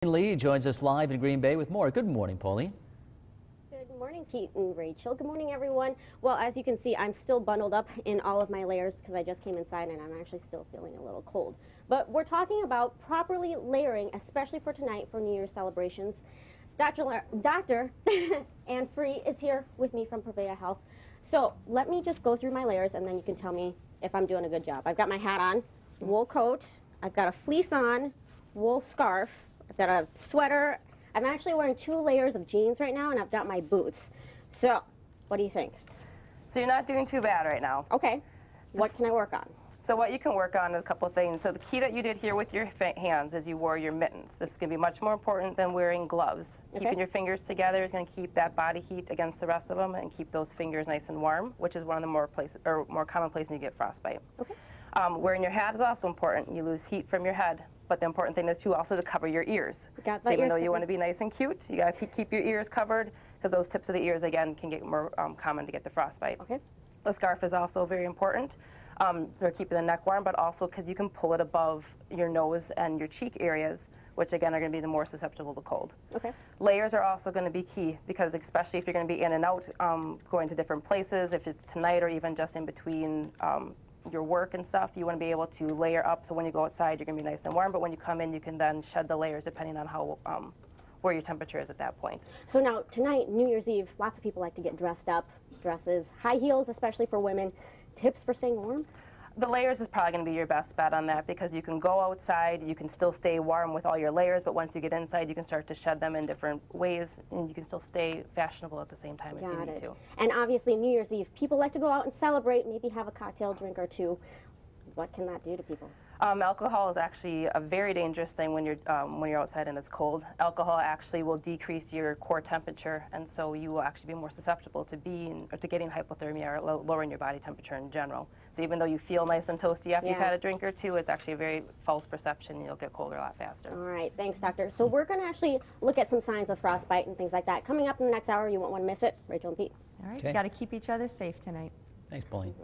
Lee joins us live in Green Bay with more. Good morning, Pauline. Good morning, Pete and Rachel. Good morning, everyone. Well, as you can see, I'm still bundled up in all of my layers because I just came inside and I'm actually still feeling a little cold. But we're talking about properly layering, especially for tonight for New Year's celebrations. Dr. Ann Free is here with me from Purveya Health. So let me just go through my layers and then you can tell me if I'm doing a good job. I've got my hat on, wool coat, I've got a fleece on, wool scarf, I've got a sweater. I'm actually wearing 2 layers of jeans right now, and I've got my boots. So, what do you think? So you're not doing too bad right now. Okay. What can I work on? So what you can work on is a couple of things. So the key that you did here with your hands is you wore your mittens. This is going to be much more important than wearing gloves. Okay. Keeping your fingers together is going to keep that body heat against the rest of them and keep those fingers nice and warm, which is one of the more common places you get frostbite. Okay. Wearing your hat is also important. You lose heat from your head. But the important thing is too also to cover your ears. So even though you want to be nice and cute, you got to keep your ears covered because those tips of the ears again can get more common to get the frostbite. Okay. The scarf is also very important for keeping the neck warm, but also because you can pull it above your nose and your cheek areas, which again are going to be the more susceptible to cold. Okay. Layers are also going to be key because especially if you're going to be in and out, going to different places, if it's tonight or even just in between your work and stuff, you want to be able to layer up so when you go outside you're going to be nice and warm, but when you come in you can then shed the layers depending on how where your temperature is at that point. So now tonight, New Year's Eve, lots of people like to get dressed up, dresses, high heels, especially for women. Tips for staying warm? The layers is probably going to be your best bet on that because you can go outside, you can still stay warm with all your layers, but once you get inside you can start to shed them in different ways and you can still stay fashionable at the same time if you need to. And obviously New Year's Eve, people like to go out and celebrate, maybe have a cocktail drink or two. What can that do to people? Alcohol is actually a very dangerous thing when you're outside and it's cold. Alcohol actually will decrease your core temperature, and so you will actually be more susceptible to getting hypothermia or lowering your body temperature in general. So even though you feel nice and toasty after you've had a drink or two, it's actually a very false perception. You'll get colder a lot faster. All right, thanks, doctor. So we're going to actually look at some signs of frostbite and things like that. Coming up in the next hour, you won't want to miss it. Rachel and Pete. All right, we got to keep each other safe tonight. Thanks, Pauline.